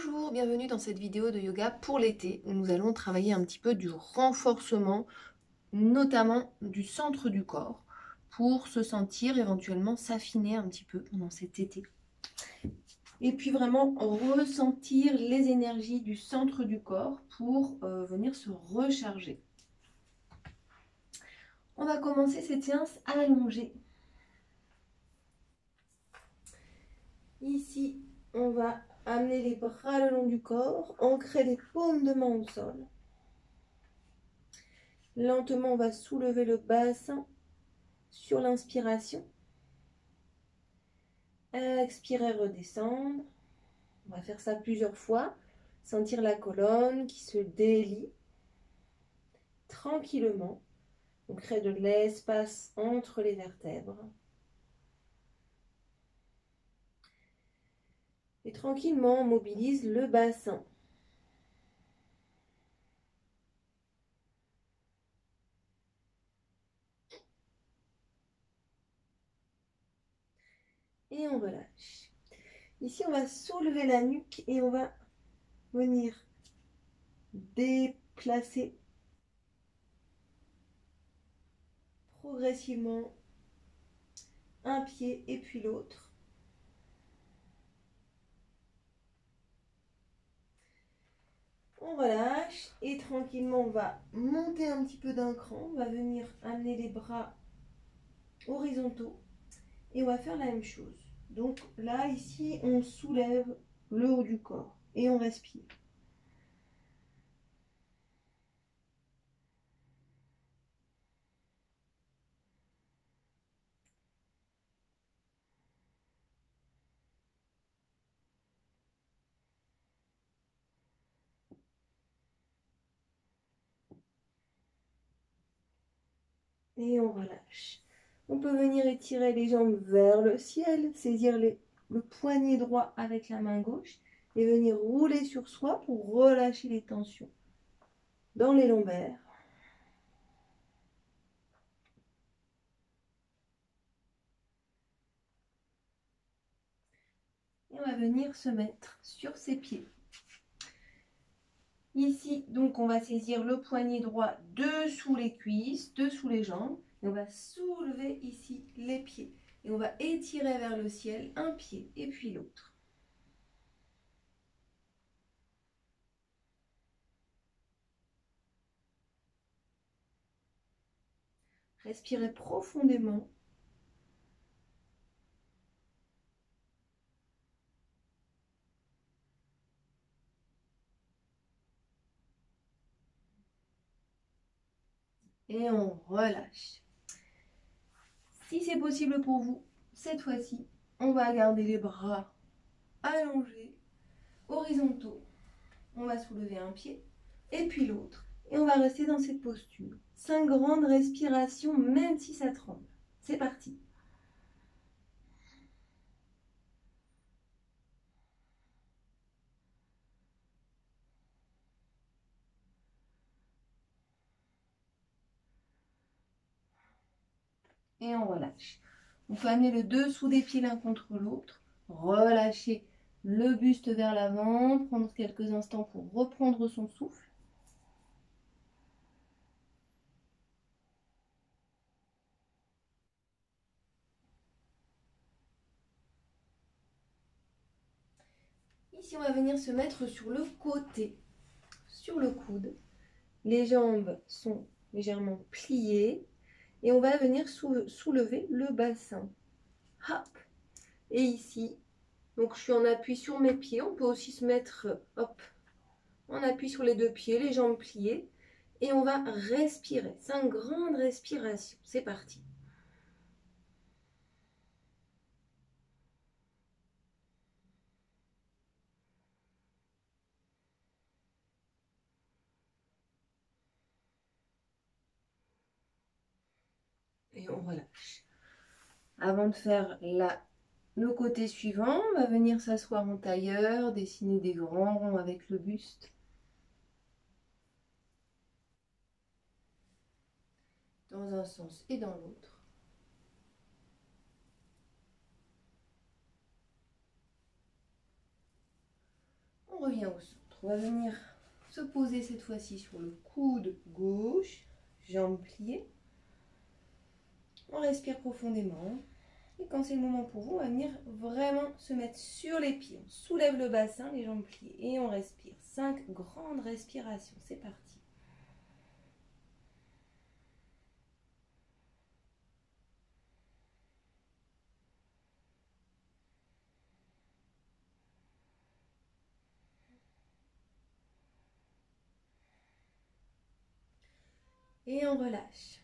Bonjour, bienvenue dans cette vidéo de yoga pour l'été où nous allons travailler un petit peu du renforcement, notamment du centre du corps, pour se sentir éventuellement s'affiner un petit peu pendant cet été. Et puis vraiment ressentir les énergies du centre du corps pour venir se recharger. On va commencer cette séance allongée. Ici, on va amener les bras le long du corps, ancrer les paumes de main au sol. Lentement, on va soulever le bassin sur l'inspiration. Expirer, redescendre. On va faire ça plusieurs fois. Sentir la colonne qui se délie tranquillement. On crée de l'espace entre les vertèbres. Et tranquillement, on mobilise le bassin. Et on relâche. Ici, on va soulever la nuque et on va venir déplacer progressivement un pied et puis l'autre. On relâche et tranquillement on va monter un petit peu d'un cran. On va venir amener les bras horizontaux et on va faire la même chose. Donc là, ici, on soulève le haut du corps et on respire. Et on relâche. On peut venir étirer les jambes vers le ciel, saisir le poignet droit avec la main gauche et venir rouler sur soi pour relâcher les tensions dans les lombaires. Et on va venir se mettre sur ses pieds. Ici, donc, on va saisir le poignet droit dessous les cuisses, dessous les jambes. Et on va soulever ici les pieds. Et on va étirer vers le ciel un pied et puis l'autre. Respirez profondément. Et on relâche. Si c'est possible pour vous, cette fois-ci, on va garder les bras allongés, horizontaux. On va soulever un pied et puis l'autre. Et on va rester dans cette posture. 5 grandes respirations, même si ça tremble. C'est parti. Et on relâche. On peut amener le dessous des pieds l'un contre l'autre. Relâcher le buste vers l'avant. Prendre quelques instants pour reprendre son souffle. Ici, on va venir se mettre sur le côté, sur le coude. Les jambes sont légèrement pliées. Et on va venir soulever le bassin. Hop. Et ici, donc je suis en appui sur mes pieds. On peut aussi se mettre, hop, en appui sur les deux pieds, les jambes pliées. Et on va respirer. 5 grandes respirations. C'est parti. Et on relâche. Avant de faire le côté suivant, on va venir s'asseoir en tailleur, dessiner des grands ronds avec le buste. Dans un sens et dans l'autre. On revient au centre. On va venir se poser cette fois-ci sur le coude gauche, jambes pliées. On respire profondément. Et quand c'est le moment pour vous, on va venir vraiment se mettre sur les pieds. On soulève le bassin, les jambes pliées. Et on respire. 5 grandes respirations. C'est parti. Et on relâche.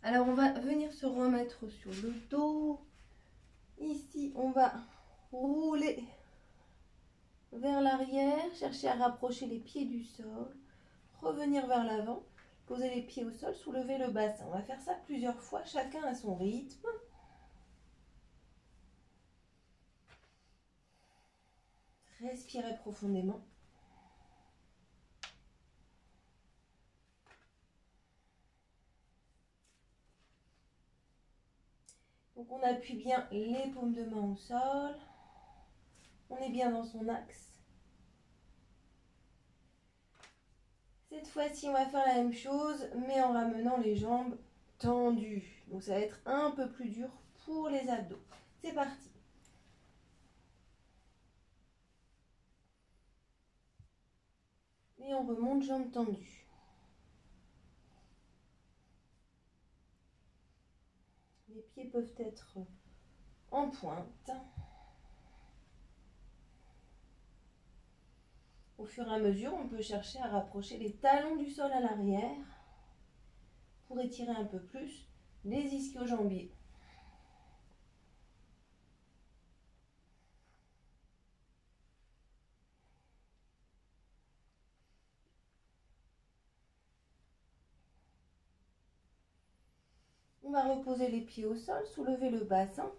Alors on va venir se remettre sur le dos. Ici, on va rouler vers l'arrière, chercher à rapprocher les pieds du sol, revenir vers l'avant, poser les pieds au sol, soulever le bassin. On va faire ça plusieurs fois, chacun à son rythme. Respirez profondément. Donc on appuie bien les paumes de main au sol. On est bien dans son axe. Cette fois-ci, on va faire la même chose, mais en ramenant les jambes tendues. Donc ça va être un peu plus dur pour les abdos. C'est parti. Et on remonte jambes tendues. Les pieds peuvent être en pointe. Au fur et à mesure, on peut chercher à rapprocher les talons du sol à l'arrière pour étirer un peu plus les ischio-jambiers. On va reposer les pieds au sol, soulever le bassin.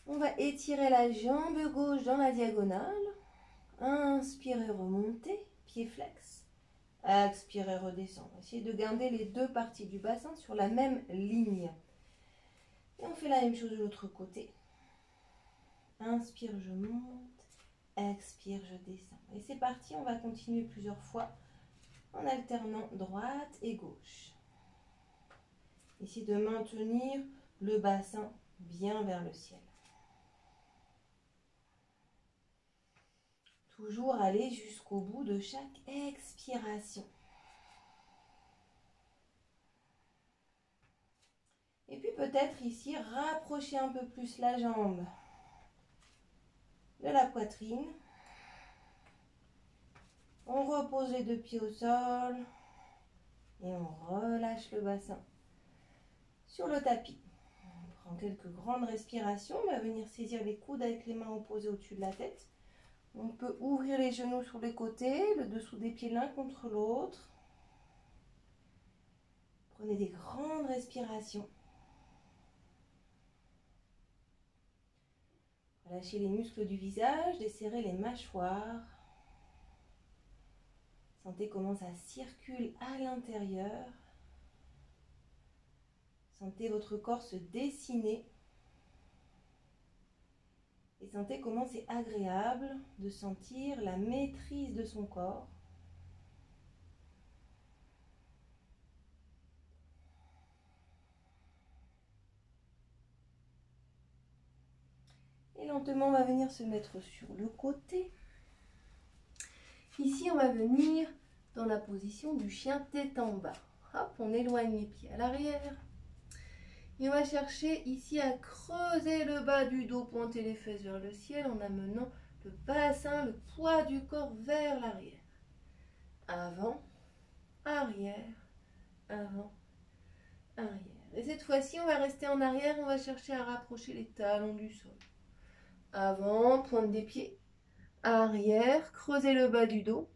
On va étirer la jambe gauche dans la diagonale. Inspirez, remontez, pied flex. Expirez, redescendre. Essayez de garder les deux parties du bassin sur la même ligne. Et on fait la même chose de l'autre côté. Inspire, je monte. Expire, je descends. Et c'est parti, on va continuer plusieurs fois en alternant droite et gauche. Essayez de maintenir le bassin bien vers le ciel. Toujours aller jusqu'au bout de chaque expiration. Et puis peut-être ici, rapprocher un peu plus la jambe de la poitrine. On repose les deux pieds au sol et on relâche le bassin sur le tapis. On prend quelques grandes respirations. On va venir saisir les coudes avec les mains opposées au-dessus de la tête. On peut ouvrir les genoux sur les côtés, le dessous des pieds l'un contre l'autre. Prenez des grandes respirations. Relâchez les muscles du visage, desserrez les mâchoires. Sentez comment ça circule à l'intérieur. Sentez votre corps se dessiner. Et sentez comment c'est agréable de sentir la maîtrise de son corps. Et lentement, on va venir se mettre sur le côté. Ici, on va venir dans la position du chien tête en bas. Hop, on éloigne les pieds à l'arrière. Et on va chercher ici à creuser le bas du dos, pointer les fesses vers le ciel en amenant le bassin, le poids du corps vers l'arrière. Avant, arrière, avant, arrière. Et cette fois-ci, on va rester en arrière, on va chercher à rapprocher les talons du sol. Avant, pointe des pieds. Arrière, creusez le bas du dos.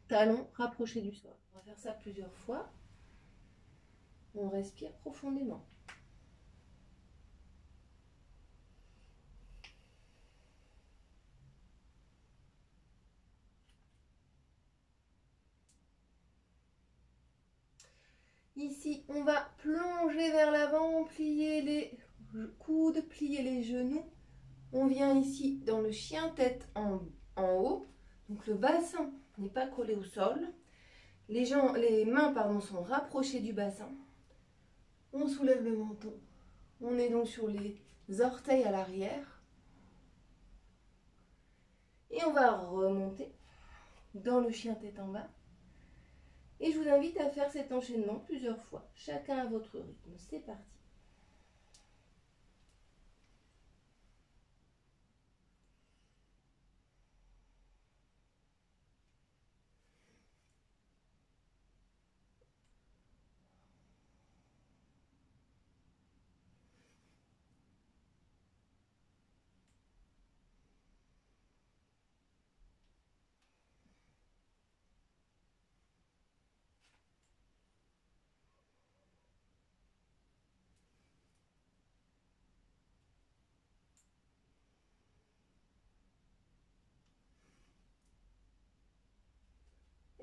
Talons rapprochés du sol. On va faire ça plusieurs fois. On respire profondément. Ici, on va plonger vers l'avant, plier les coude, plier les genoux. On vient ici dans le chien tête en haut. Donc le bassin n'est pas collé au sol. Les mains sont rapprochées du bassin. On soulève le menton. On est donc sur les orteils à l'arrière. Et on va remonter dans le chien tête en bas. Et je vous invite à faire cet enchaînement plusieurs fois, chacun à votre rythme. C'est parti.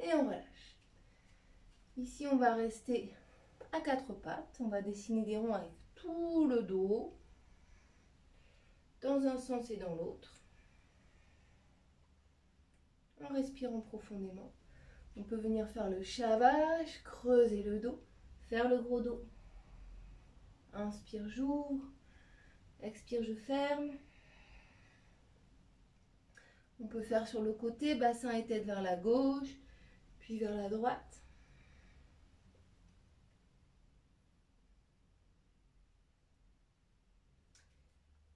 Et on relâche. Ici, on va rester à quatre pattes. On va dessiner des ronds avec tout le dos, dans un sens et dans l'autre, en respirant profondément. On peut venir faire le chavage, creuser le dos, faire le gros dos. Inspire, j'ouvre. Expire, je ferme. On peut faire sur le côté, bassin et tête vers la gauche, puis vers la droite.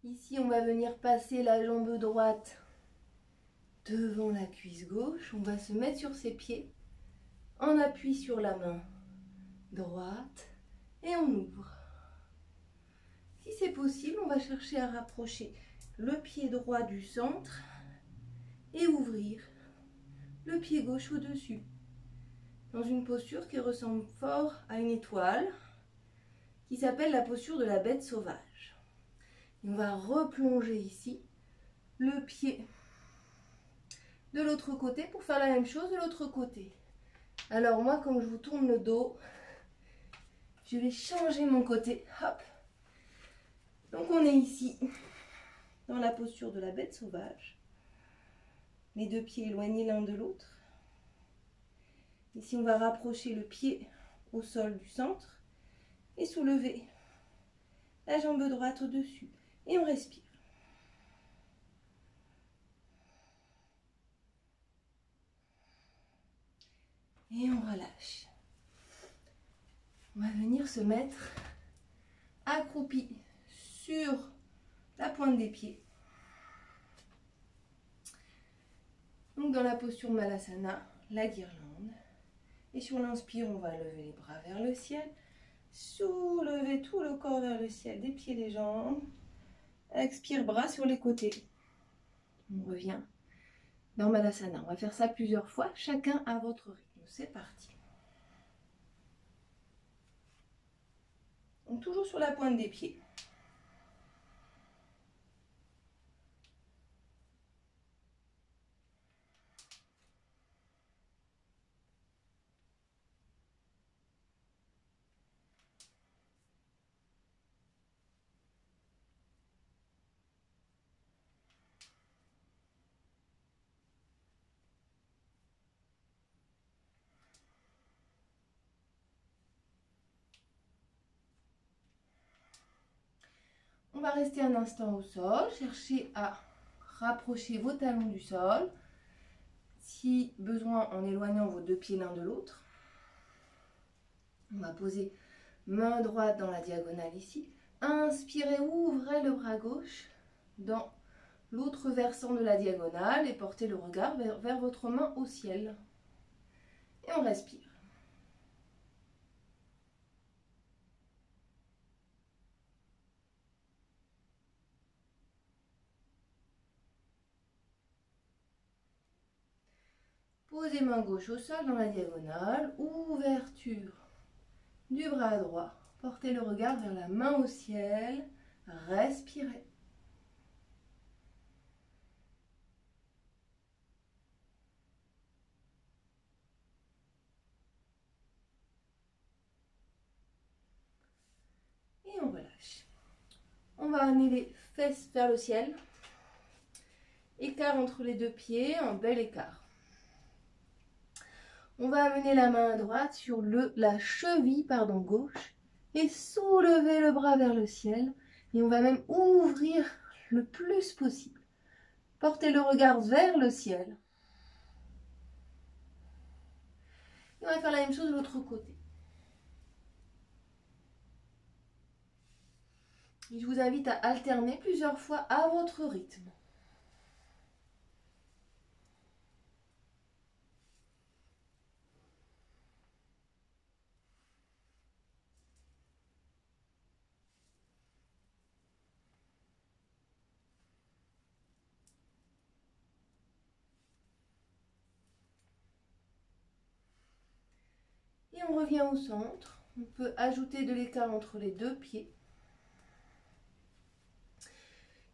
Ici, on va venir passer la jambe droite devant la cuisse gauche. On va se mettre sur ses pieds, en appui sur la main droite, et on ouvre. Si c'est possible, on va chercher à rapprocher le pied droit du centre et ouvrir le pied gauche au-dessus, dans une posture qui ressemble fort à une étoile, qui s'appelle la posture de la bête sauvage. Et on va replonger ici le pied de l'autre côté pour faire la même chose de l'autre côté. Alors moi, comme je vous tourne le dos, je vais changer mon côté. Hop. Donc on est ici, dans la posture de la bête sauvage. Les deux pieds éloignés l'un de l'autre. Ici, on va rapprocher le pied au sol du centre et soulever la jambe droite au-dessus. Et on respire. Et on relâche. On va venir se mettre accroupi sur la pointe des pieds. Donc dans la posture Malasana, la guirlande. Et sur l'inspire, on va lever les bras vers le ciel. Soulever tout le corps vers le ciel, des pieds, des jambes. Expire, bras sur les côtés. On revient dans Malasana. On va faire ça plusieurs fois, chacun à votre rythme. C'est parti. Donc toujours sur la pointe des pieds. On va rester un instant au sol, chercher à rapprocher vos talons du sol, si besoin en éloignant vos deux pieds l'un de l'autre. On va poser main droite dans la diagonale ici. Inspirez, ouvrez le bras gauche dans l'autre versant de la diagonale et portez le regard vers votre main au ciel. Et on respire. Posez main gauche au sol dans la diagonale, ouverture du bras droit. Portez le regard vers la main au ciel, respirez. Et on relâche. On va amener les fesses vers le ciel. Écart entre les deux pieds, un bel écart. On va amener la main droite sur la cheville gauche et soulever le bras vers le ciel. Et on va même ouvrir le plus possible. Portez le regard vers le ciel. Et on va faire la même chose de l'autre côté. Et je vous invite à alterner plusieurs fois à votre rythme. Et on revient au centre. On peut ajouter de l'écart entre les deux pieds.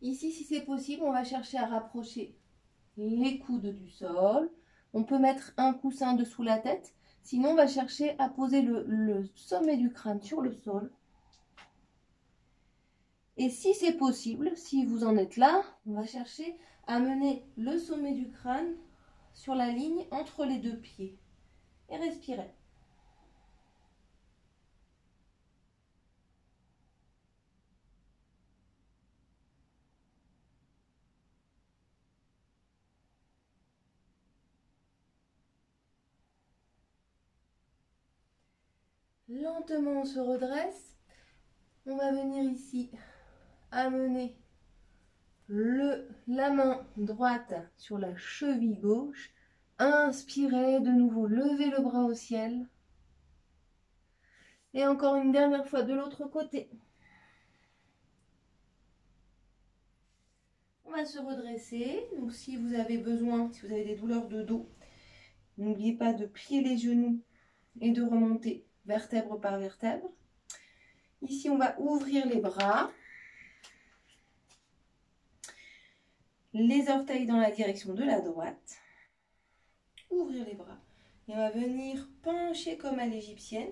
Ici, si c'est possible, on va chercher à rapprocher les coudes du sol. On peut mettre un coussin dessous la tête. Sinon, on va chercher à poser le sommet du crâne sur le sol. Et si c'est possible, si vous en êtes là, on va chercher à mener le sommet du crâne sur la ligne entre les deux pieds. Et respirez. Lentement, on se redresse. On va venir ici amener la main droite sur la cheville gauche. Inspirez de nouveau, levez le bras au ciel. Et encore une dernière fois de l'autre côté. On va se redresser. Donc si vous avez besoin, si vous avez des douleurs de dos, n'oubliez pas de plier les genoux et de remonter vertèbre par vertèbre. Ici, on va ouvrir les bras. Les orteils dans la direction de la droite. Ouvrir les bras. Et on va venir pencher comme à l'égyptienne.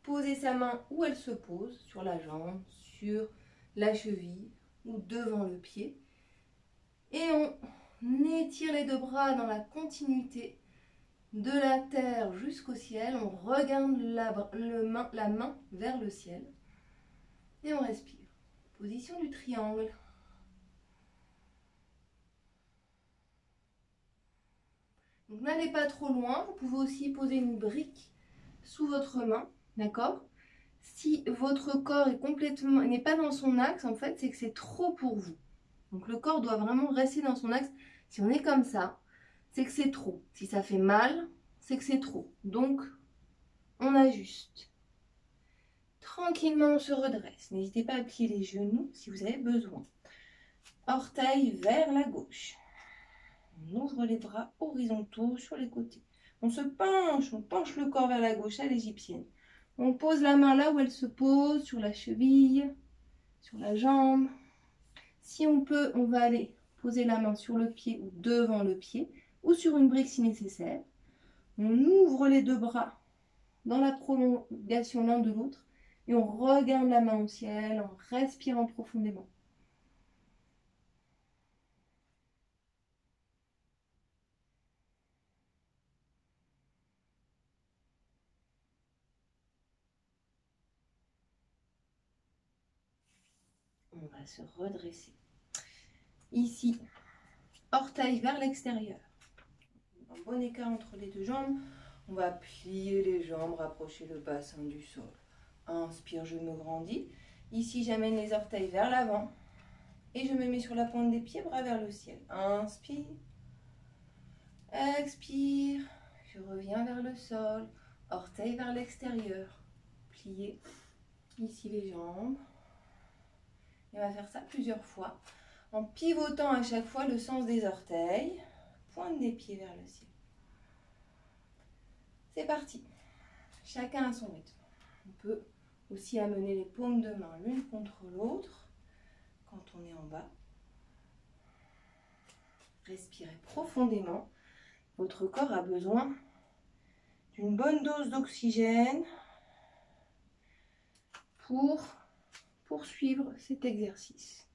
Poser sa main où elle se pose, sur la jambe, sur la cheville ou devant le pied. Et on étire les deux bras dans la continuité de la terre jusqu'au ciel. On regarde la main vers le ciel. Et on respire. Position du triangle. Donc n'allez pas trop loin. Vous pouvez aussi poser une brique sous votre main. D'accord? Si votre corps n'est pas dans son axe, en fait, c'est que c'est trop pour vous. Donc le corps doit vraiment rester dans son axe. Si on est comme ça, c'est que c'est trop. Si ça fait mal, c'est que c'est trop. Donc, on ajuste. Tranquillement, on se redresse. N'hésitez pas à plier les genoux si vous avez besoin. Orteil vers la gauche. On ouvre les bras horizontaux sur les côtés. On penche le corps vers la gauche à l'égyptienne. On pose la main là où elle se pose, sur la cheville, sur la jambe. Si on peut, on va aller poser la main sur le pied ou devant le pied, ou sur une brique si nécessaire. On ouvre les deux bras dans la prolongation l'un de l'autre et on regarde la main au ciel en respirant profondément. On va se redresser. Ici, orteil vers l'extérieur. Un bon écart entre les deux jambes. On va plier les jambes, rapprocher le bassin du sol. Inspire, je me grandis. Ici, j'amène les orteils vers l'avant. Et je me mets sur la pointe des pieds, bras vers le ciel. Inspire. Expire. Je reviens vers le sol. Orteils vers l'extérieur. Plier. Ici les jambes. Et on va faire ça plusieurs fois. En pivotant à chaque fois le sens des orteils. Pointe des pieds vers le ciel. C'est parti. Chacun à son rythme. On peut aussi amener les paumes de main l'une contre l'autre quand on est en bas. Respirez profondément. Votre corps a besoin d'une bonne dose d'oxygène pour poursuivre cet exercice.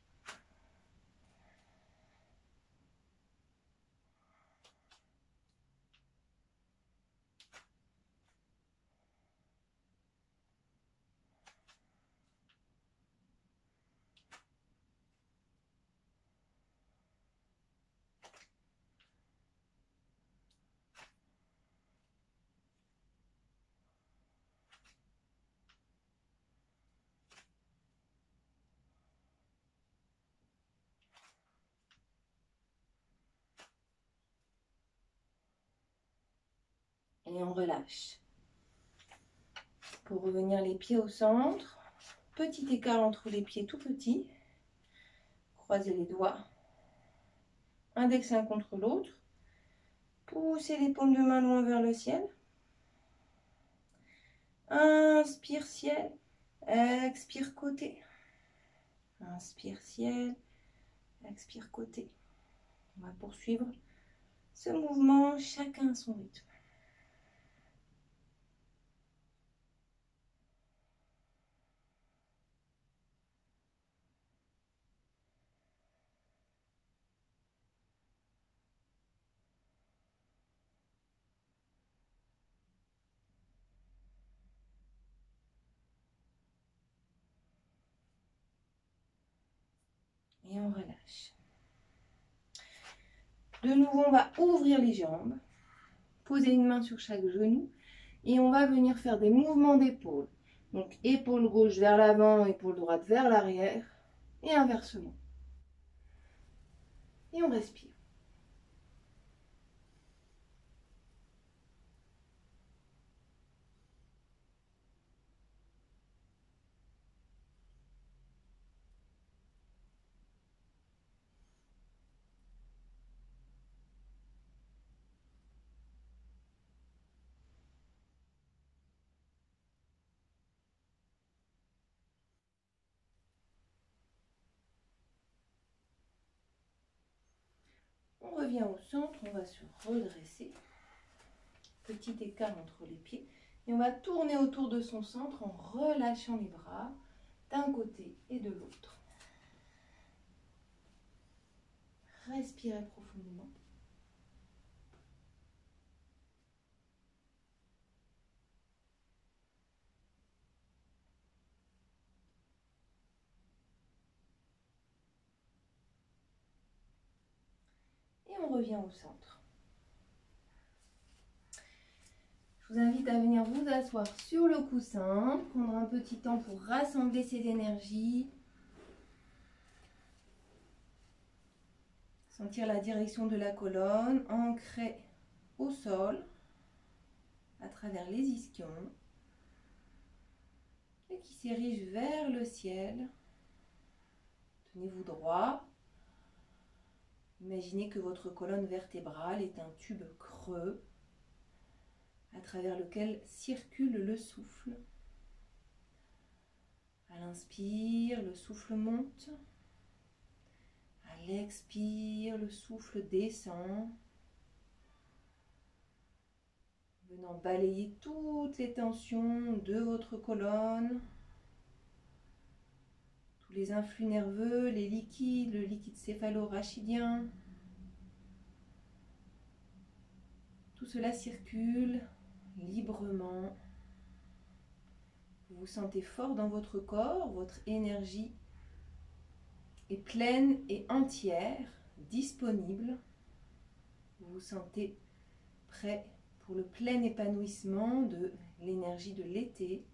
Et on relâche. Pour revenir les pieds au centre, petit écart entre les pieds tout petits. Croisez les doigts. Index un contre l'autre. Poussez les paumes de main loin vers le ciel. Inspire ciel. Expire côté. Inspire ciel. Expire côté. On va poursuivre ce mouvement, chacun à son rythme. Et on relâche. De nouveau, on va ouvrir les jambes, poser une main sur chaque genou et on va venir faire des mouvements d'épaule. Donc, épaule gauche vers l'avant, épaule droite vers l'arrière et inversement. Et on respire. On revient au centre, on va se redresser. Petit écart entre les pieds. Et on va tourner autour de son centre en relâchant les bras d'un côté et de l'autre. Respirez profondément. Et on revient au centre. Je vous invite à venir vous asseoir sur le coussin, prendre un petit temps pour rassembler ces énergies. Sentir la direction de la colonne ancrée au sol, à travers les ischions, et qui s'érige vers le ciel. Tenez-vous droit. Imaginez que votre colonne vertébrale est un tube creux à travers lequel circule le souffle. À l'inspire, le souffle monte. À l'expire, le souffle descend. Venant balayer toutes les tensions de votre colonne. Tous les influx nerveux, les liquides, le liquide céphalo-rachidien. Tout cela circule librement. Vous vous sentez fort dans votre corps, votre énergie est pleine et entière, disponible. Vous vous sentez prêt pour le plein épanouissement de l'énergie de l'été.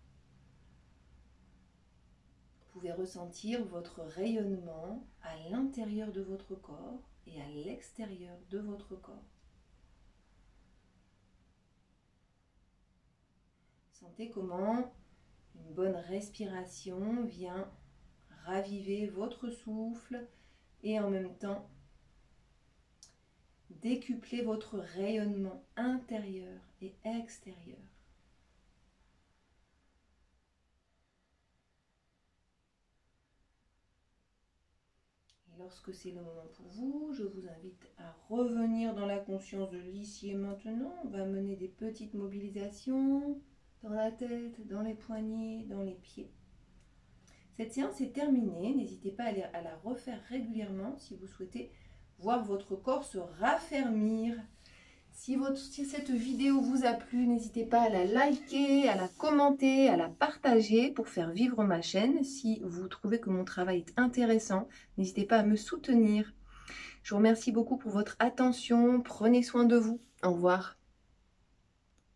Vous pouvez ressentir votre rayonnement à l'intérieur de votre corps et à l'extérieur de votre corps. Sentez comment une bonne respiration vient raviver votre souffle et en même temps décupler votre rayonnement intérieur et extérieur. Et lorsque c'est le moment pour vous, je vous invite à revenir dans la conscience de l'ici et maintenant. On va mener des petites mobilisations dans la tête, dans les poignets, dans les pieds. Cette séance est terminée. N'hésitez pas à la refaire régulièrement si vous souhaitez voir votre corps se raffermir. Si cette vidéo vous a plu, n'hésitez pas à la liker, à la commenter, à la partager pour faire vivre ma chaîne. Si vous trouvez que mon travail est intéressant, n'hésitez pas à me soutenir. Je vous remercie beaucoup pour votre attention. Prenez soin de vous. Au revoir.